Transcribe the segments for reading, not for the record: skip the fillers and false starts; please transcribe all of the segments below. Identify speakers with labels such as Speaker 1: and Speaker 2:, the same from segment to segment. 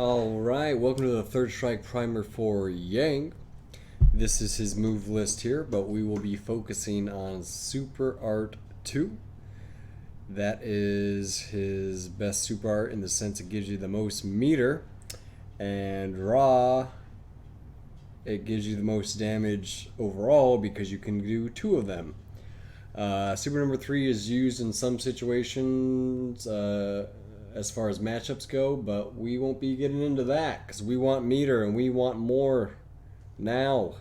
Speaker 1: Alright, welcome to the Third Strike Primer for Yang. This is his move list here, but we will be focusing on Super Art 2. That is his best super art in the sense it gives you the most meter, and raw, it gives you the most damage overall because you can do two of them. Super number 3 is used in some situations as far as matchups go, but we won't be getting into that because we want meter and we want more now.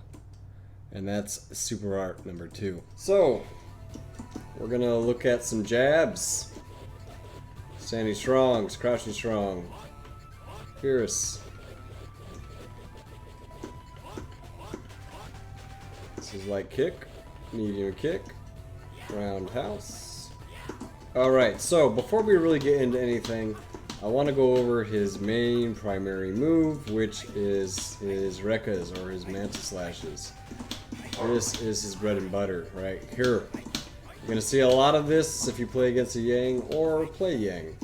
Speaker 1: And that's super art number 2. So, we're going to look at some jabs. Standing strong, crouching strong, fierce. This is light kick, medium kick, roundhouse. Alright, so before we really get into anything, I want to go over his main primary move, which is his Rekkas, or his Mantis slashes. This is his bread and butter, right here. You're going to see a lot of this if you play against a Yang or play Yang.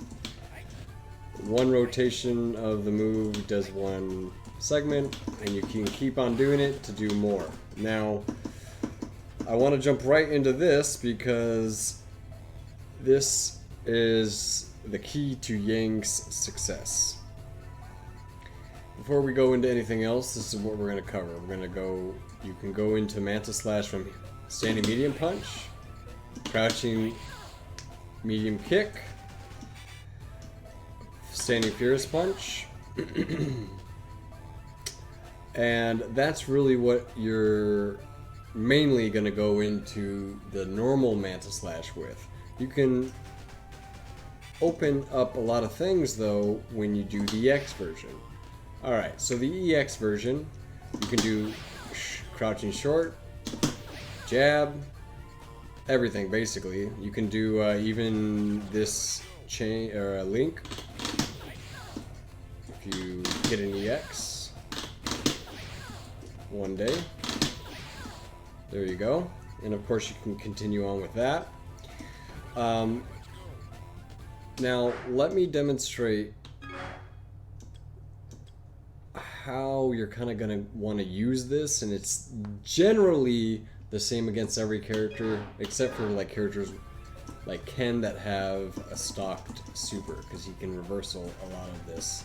Speaker 1: One rotation of the move does one segment, and you can keep on doing it to do more. Now, I want to jump right into this because this is the key to Yang's success. Before we go into anything else, this is what we're going to cover. You can go into Mantis slash from standing medium punch, crouching medium kick, standing fierce punch, and that's really what you're mainly going to go into the normal Mantis slash with. You can open up a lot of things though when you do the EX version. Alright, so the EX version, you can do crouching short, jab, everything basically. You can do even this chain or link if you get an EX one day. There you go. And of course you can continue on with that. Now let me demonstrate how you're kind of going to want to use this, and it's generally the same against every character except for like characters like Ken that have a stocked super, because he can reversal a lot of this.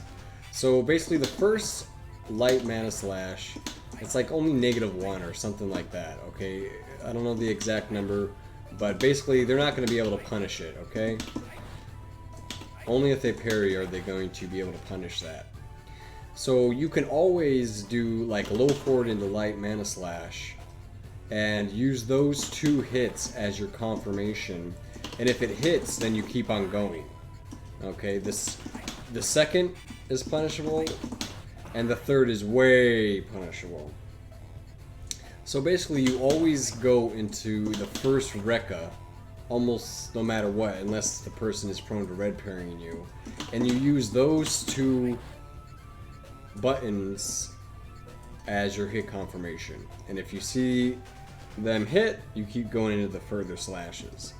Speaker 1: So basically the first light mana slash, it's like only -1 or something like that, okay? I don't know the exact number, but basically they're not going to be able to punish it, okay? Only if they parry are they going to be able to punish that. So you can always do like low forward into light mana slash and use those two hits as your confirmation, and if it hits then you keep on going. Okay, the second is punishable and the third is way punishable. So basically you always go into the first Rekka almost no matter what, unless the person is prone to red parrying you, and you use those two buttons as your hit confirmation, and if you see them hit, you keep going into the further slashes.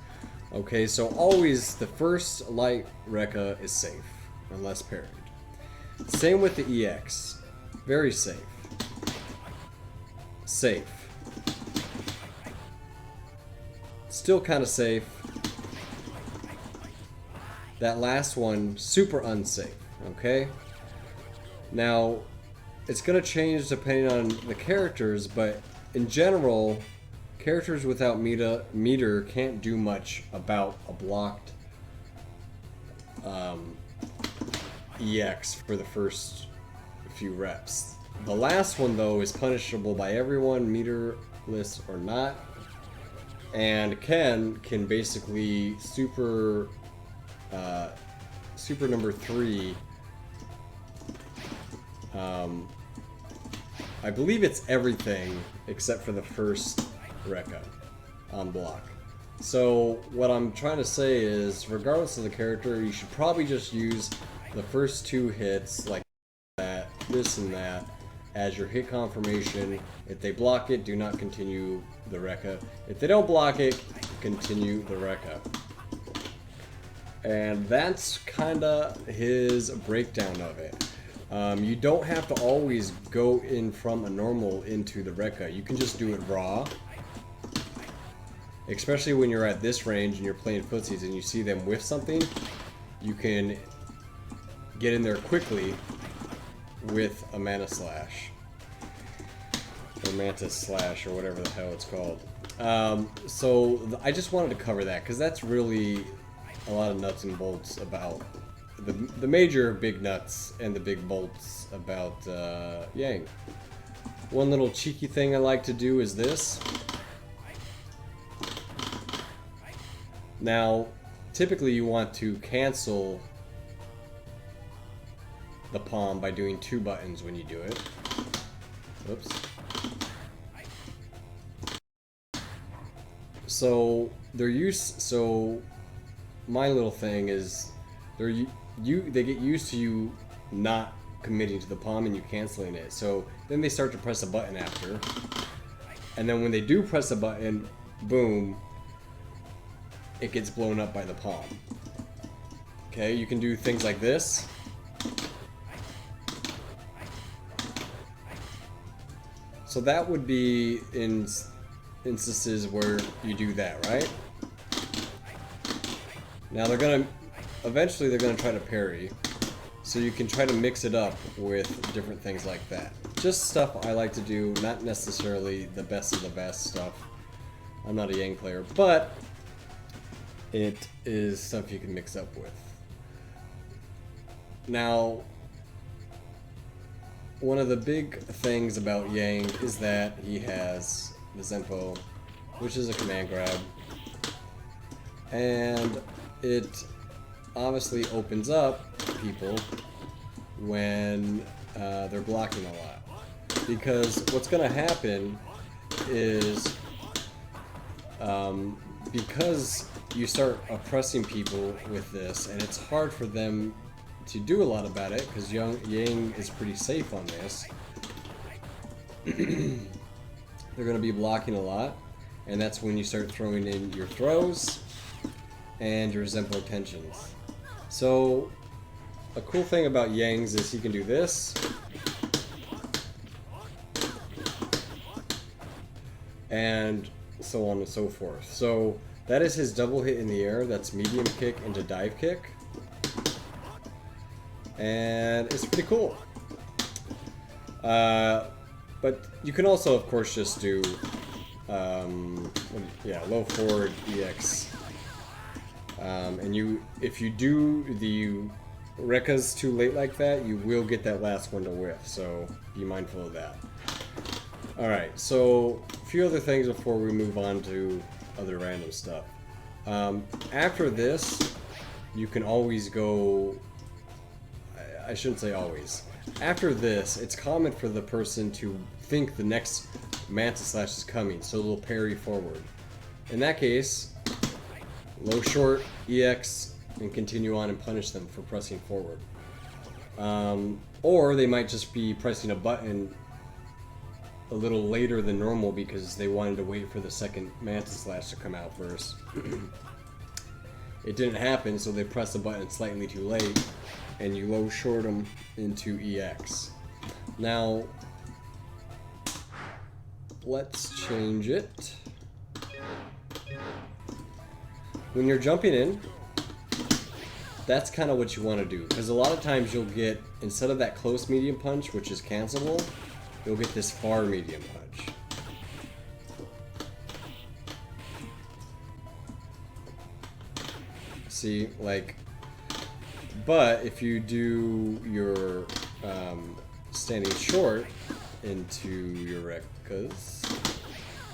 Speaker 1: Okay, so always the first light Rekka is safe unless parried. Same with the EX, very safe. Safe. Still kind of safe. That last one, super unsafe, okay? Now, it's going to change depending on the characters, but in general, characters without meter can't do much about a blocked EX for the first few reps. The last one, though, is punishable by everyone, meterless or not. And Ken can basically super number 3. I believe it's everything except for the first Rekka on block. So what I'm trying to say is, regardless of the character, you should probably just use the first two hits like that, this and that, as your hit confirmation. If they block it, do not continue the Rekka. If they don't block it, continue the Rekka. And that's kinda his breakdown of it. You don't have to always go in from a normal into the Rekka. You can just do it raw. Especially when you're at this range and you're playing Footsies and you see them whiff something, you can get in there quickly with a Mana Slash. Or Mantis Slash, or whatever the hell it's called. I just wanted to cover that, because that's really a lot of nuts and bolts about the major big nuts and the big bolts about Yang. One little cheeky thing I like to do is this. Now, typically you want to cancel the palm by doing 2 buttons when you do it. Oops. So my little thing is they get used to you not committing to the palm and you canceling it. So then they start to press a button after. And then when they do press a button, boom, it gets blown up by the palm. Okay, you can do things like this. So that would be in instances where you do that, right? Now eventually they're gonna try to parry. So you can try to mix it up with different things like that. Just stuff I like to do, not necessarily the best of the best stuff. I'm not a Yang player, but it is stuff you can mix up with. Now, one of the big things about Yang is that he has the Zenpo, which is a command grab. And it obviously opens up people when they're blocking a lot. Because what's going to happen is because you start oppressing people with this, and it's hard for them to do a lot about it because Yang is pretty safe on this. They're going to be blocking a lot, and that's when you start throwing in your throws and your Zenpo tensions. So a cool thing about Yang's is he can do this, and so on and so forth. So that is his double hit in the air. That's medium kick into dive kick. And it's pretty cool. But you can also, of course, just do low forward EX. And if you do the Rekkas too late like that, you will get that last one to whiff. So be mindful of that. Alright, so a few other things before we move on to other random stuff. After this, you can always go... I shouldn't say always. After this, it's common for the person to think the next Mantis Slash is coming, so they'll parry forward. In that case, low short, EX, and continue on and punish them for pressing forward. Or they might just be pressing a button a little later than normal because they wanted to wait for the second Mantis Slash to come out first. It didn't happen, so they pressed the button slightly too late, and you low short them into EX. Now, let's change it. When you're jumping in, that's kind of what you want to do, because a lot of times you'll get, instead of that close medium punch, which is cancelable, you'll get this far medium punch. See, like, but if you do your standing short into your Rekkas,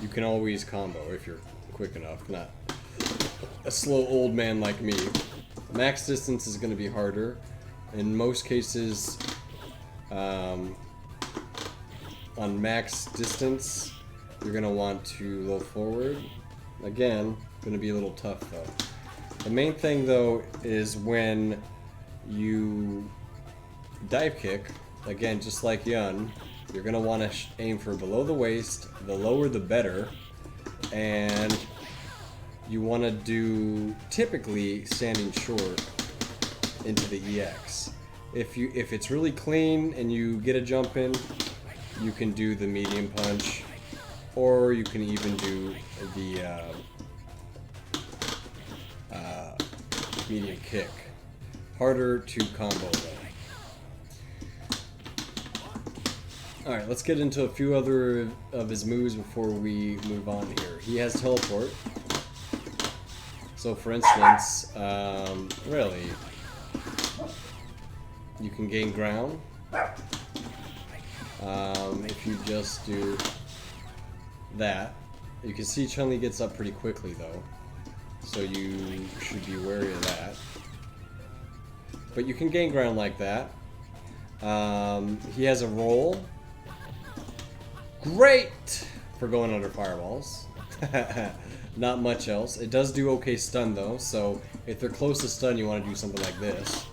Speaker 1: you can always combo if you're quick enough, not a slow old man like me. Max distance is going to be harder. In most cases, on max distance, you're going to want to low forward. Again, going to be a little tough though. The main thing though is when you dive kick, again just like Yun, you're going to want to aim for below the waist, the lower the better, and you want to do typically standing short into the EX. If it's really clean and you get a jump in, you can do the medium punch, or you can even do the medium kick. Harder to combo though. Alright, let's get into a few other of his moves before we move on here. He has teleport. So for instance, really, you can gain ground. If you just do that, you can see Chun-Li gets up pretty quickly though. So you should be wary of that. But you can gain ground like that. He has a roll. Great for going under fireballs. Not much else. It does do okay stun though, so if they're close to stun, you want to do something like this.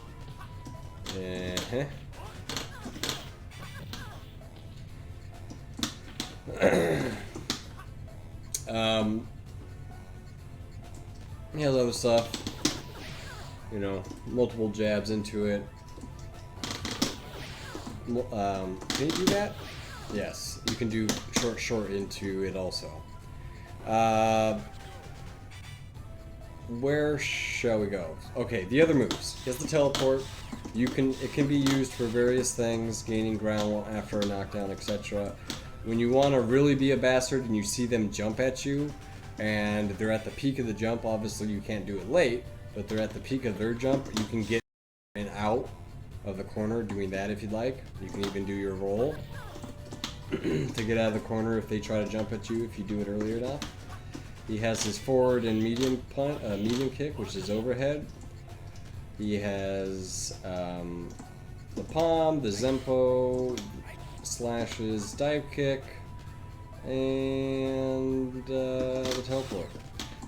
Speaker 1: He has other stuff. You know, multiple jabs into it. Can you do that? Yes, you can do short into it also. Where shall we go? Okay, the other moves. He has the teleport. It can be used for various things, gaining ground after a knockdown, etc. When you want to really be a bastard and you see them jump at you, and they're at the peak of the jump, obviously you can't do it late, but they're at the peak of their jump, you can get in out of the corner doing that if you'd like. You can even do your roll to get out of the corner if they try to jump at you if you do it earlier enough. He has his forward and medium kick, which is overhead. He has the palm, the Zempo, slashes, dive kick, and the teleport.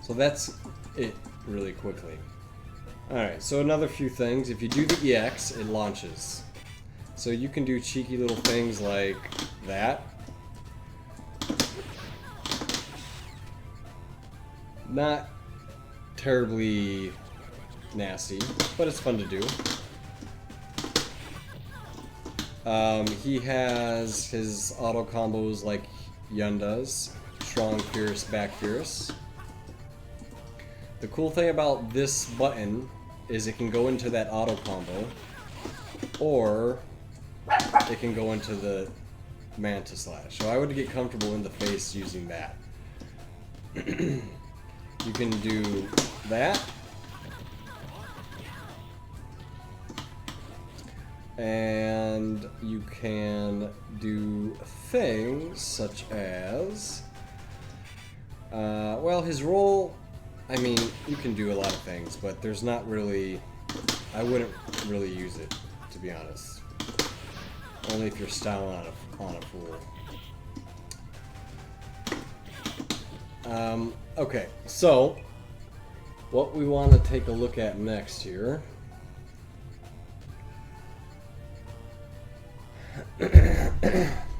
Speaker 1: So that's it really quickly. Alright, so another few things. If you do the EX, it launches. So you can do cheeky little things like that. Not terribly nasty, but it's fun to do. He has his auto combos like Yun does. Strong, fierce, back fierce. The cool thing about this button is it can go into that auto combo, or it can go into the Mantis slash. So I would get comfortable in the face using that. You can do that. And you can do things such as, well, his roll, I mean, you can do a lot of things, but there's not really, I wouldn't really use it, to be honest. Only if you're styling on a fool. Okay, so what we want to take a look at next here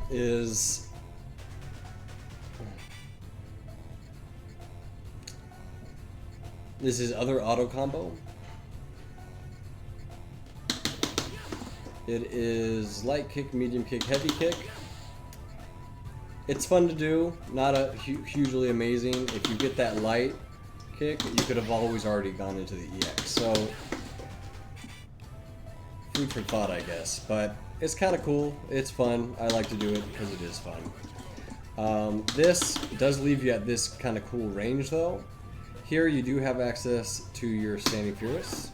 Speaker 1: is this is other auto combo. It is light kick, medium kick, heavy kick. It's fun to do, not a hugely amazing. If you get that light kick, you could have always already gone into the EX. So, food for thought, I guess. But it's kind of cool. It's fun. I like to do it because it is fun. This does leave you at this kind of cool range, though. Here you do have access to your Standing Fierce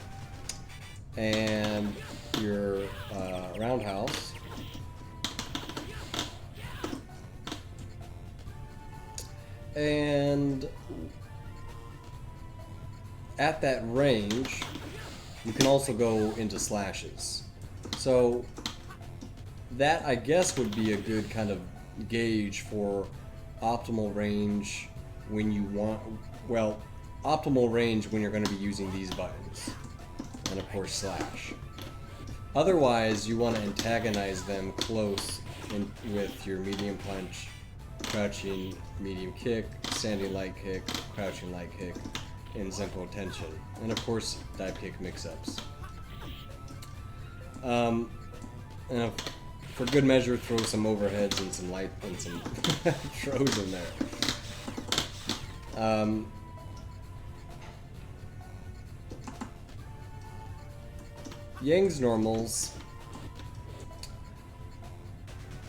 Speaker 1: and your Roundhouse. And at that range, you can also go into slashes. So that, I guess, would be a good kind of gauge for optimal range when you want, well, optimal range when you're going to be using these buttons. And of course slash. Otherwise, you want to antagonize them close with your medium punch, crouching medium kick, standing light kick, crouching light kick, and Zempo tension. And of course, dive kick mix-ups. And for good measure, throw some overheads and some light and some throws in there. Yang's normals,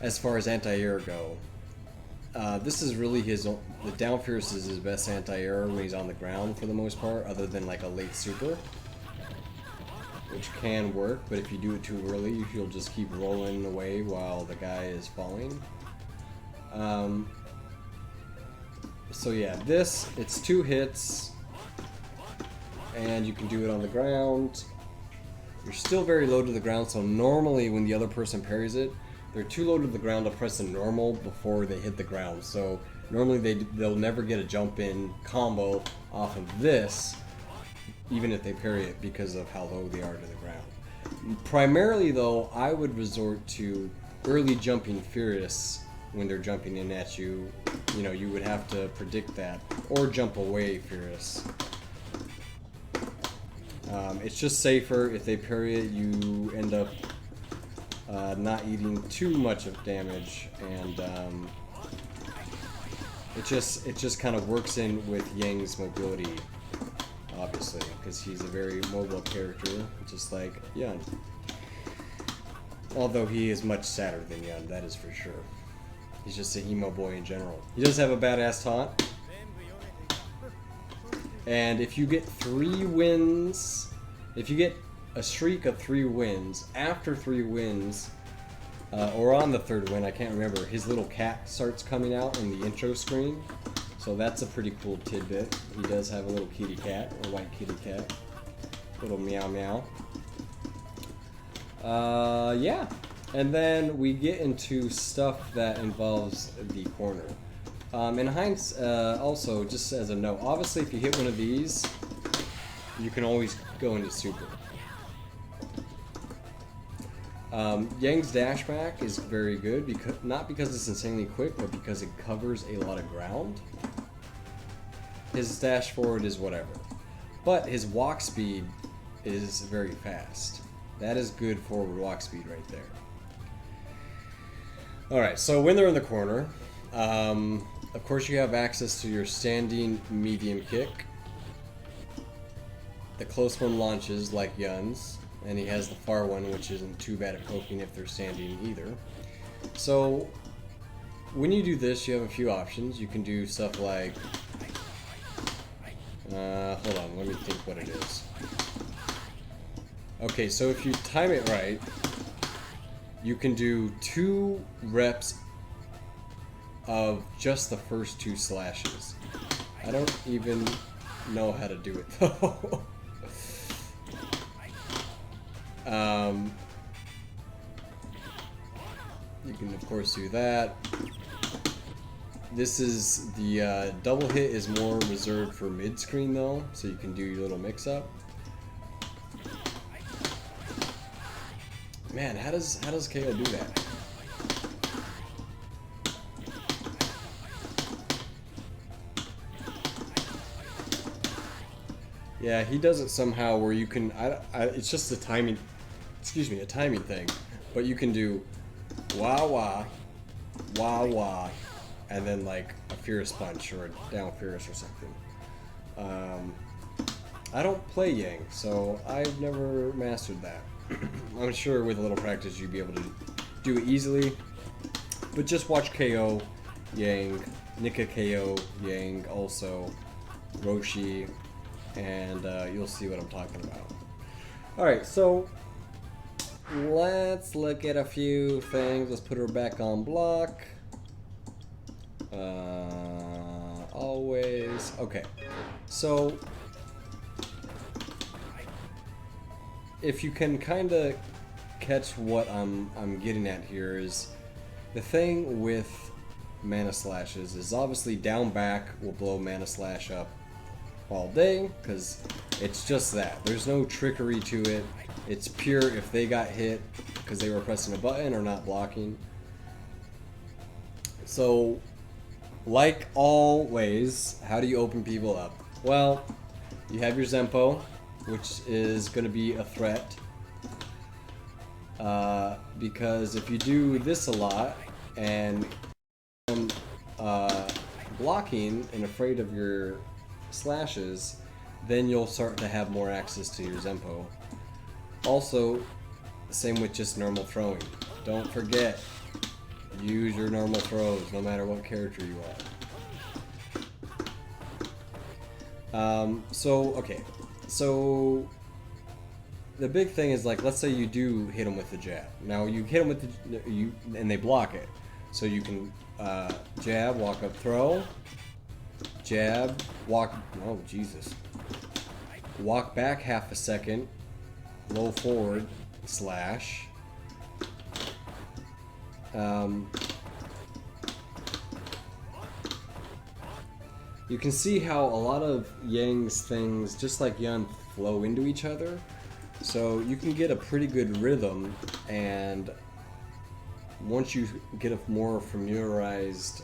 Speaker 1: as far as anti-air go, this is really the down fierce is his best anti-air when he's on the ground for the most part, other than like a late super, which can work, but if you do it too early, you'll just keep rolling away while the guy is falling. So yeah, it's 2 hits, and you can do it on the ground. You're still very low to the ground, so normally when the other person parries it, they're too low to the ground to press the normal before they hit the ground. So normally they'll never get a jump in combo off of this, even if they parry it, because of how low they are to the ground. Primarily though, I would resort to early jumping Furious when they're jumping in at you. You know, you would have to predict that, or jump away Furious. It's just safer. If they parry it, you end up not eating too much of damage, and it just kind of works in with Yang's mobility, obviously, because he's a very mobile character, just like Yun. Although he is much sadder than Yun, that is for sure. He's just an emo boy in general. He does have a badass taunt. And if you get 3 wins, if you get a streak of 3 wins, after 3 wins, or on the 3rd win, I can't remember, his little cat starts coming out in the intro screen. So that's a pretty cool tidbit. He does have a little kitty cat, a white kitty cat. Little meow meow. Yeah. And then we get into stuff that involves the corner. In hindsight, also, just as a note, obviously if you hit one of these, you can always go into super. Yang's dash back is very good, because not because it's insanely quick, but because it covers a lot of ground. His dash forward is whatever. But his walk speed is very fast. That is good forward walk speed right there. Alright, so when they're in the corner, of course you have access to your standing medium kick. The close one launches like Yun's, and he has the far one, which isn't too bad at poking if they're standing either. So when you do this, you have a few options. You can do stuff like, hold on, let me think what it is. Okay, so if you time it right, you can do 2 reps of just the first 2 slashes. I don't even know how to do it though. You can of course do that. This is the double hit is more reserved for mid screen though, so you can do your little mix up. Man, how does KO do that? Yeah, he does it somehow where you can. It's just a timing. Excuse me, a timing thing. But you can do wah wah, wah wah, and then like a fierce punch or a down fierce or something. I don't play Yang, so I've never mastered that. I'm sure with a little practice you'd be able to do it easily. But just watch KO Yang, Nika KO Yang also, Roshi, and you'll see what I'm talking about. Alright, so let's look at a few things. Let's put her back on block. Always. Okay, so if you can kind of catch what I'm getting at here, is the thing with Mana Slashes is obviously down back will blow Mana Slash up all day, because it's just that. There's no trickery to it. It's pure if they got hit because they were pressing a button or not blocking. So, like always, how do you open people up? Well, you have your Zempo, which is going to be a threat. because if you do this a lot and blocking and afraid of your slashes, then you'll start to have more access to your Zempo. Also, same with just normal throwing. Don't forget, use your normal throws no matter what character you are. So the big thing is, like, let's say you do hit them with the jab. Now you hit them with and they block it. So you can jab, walk up, throw, jab, walk. Oh Jesus! Walk back half a second, low forward, slash. You can see how a lot of Yang's things, just like Yun, flow into each other. So you can get a pretty good rhythm, and once you get a more familiarized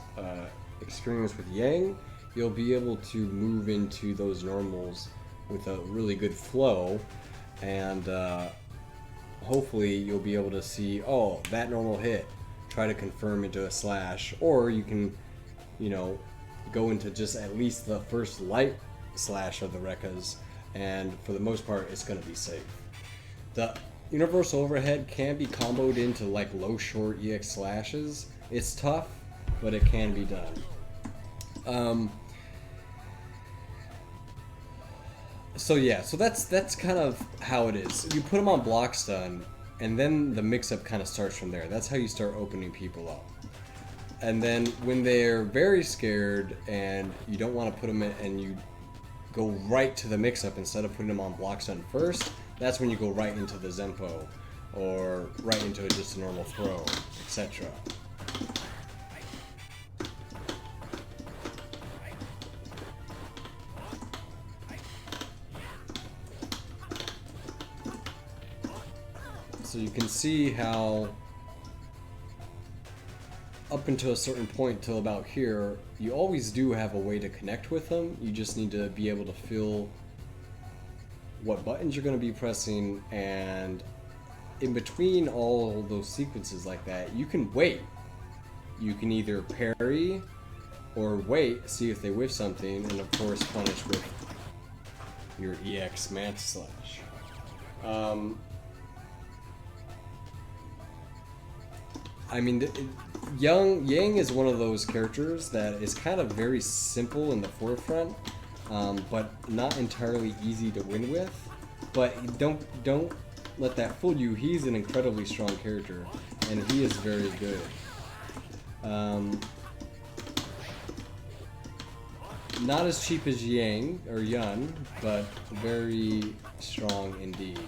Speaker 1: experience with Yang, you'll be able to move into those normals with a really good flow, and hopefully you'll be able to see, oh, that normal hit, try to confirm into a slash, or you can, you know, go into just at least the first light slash of the Rekkas, and for the most part it's going to be safe. The universal overhead can be comboed into like low short EX slashes. It's tough, but it can be done. So yeah, so that's kind of how it is. You put them on block stun, and then the mix-up kind of starts from there. That's how you start opening people up. And then when they're very scared and you don't want to put them in, and you go right to the mix-up instead of putting them on block stun first, that's when you go right into the Zempo, or right into just a normal throw, etc. So you can see how up until a certain point, till about here, you always do have a way to connect with them. You just need to be able to feel what buttons you're going to be pressing, and in between all those sequences like that, you can wait. You can either parry or wait, see if they whiff something, and of course punish with your EX Mantis slash. I mean, Yang is one of those characters that is kind of very simple in the forefront, but not entirely easy to win with. But don't let that fool you. He's an incredibly strong character, and he is very good. Not as cheap as Yang or Yun, but very strong indeed.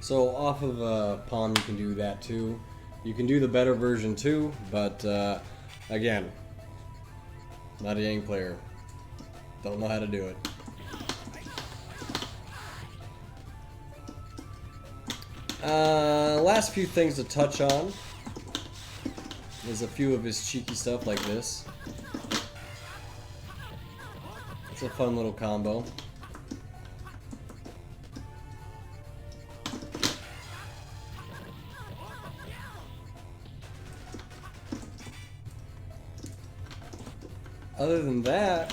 Speaker 1: So off of Palm, you can do that too. You can do the better version too, but again, not a Yang player. Don't know how to do it. Last few things to touch on is a few of his cheeky stuff like this. It's a fun little combo. Other than that,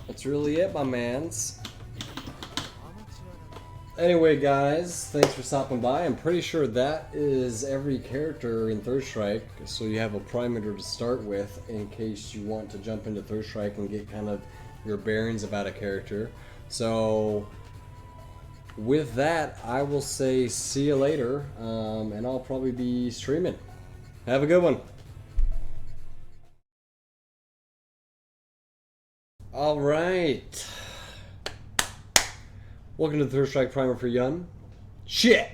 Speaker 1: that's really it, my mans. Anyway, guys, thanks for stopping by. I'm pretty sure that is every character in Third Strike, so you have a perimeter to start with in case you want to jump into Third Strike and get kind of your bearings about a character. So, with that, I will say see you later, and I'll probably be streaming. Have a good one. All right. Welcome to the Third Strike Primer for Yun. Shit!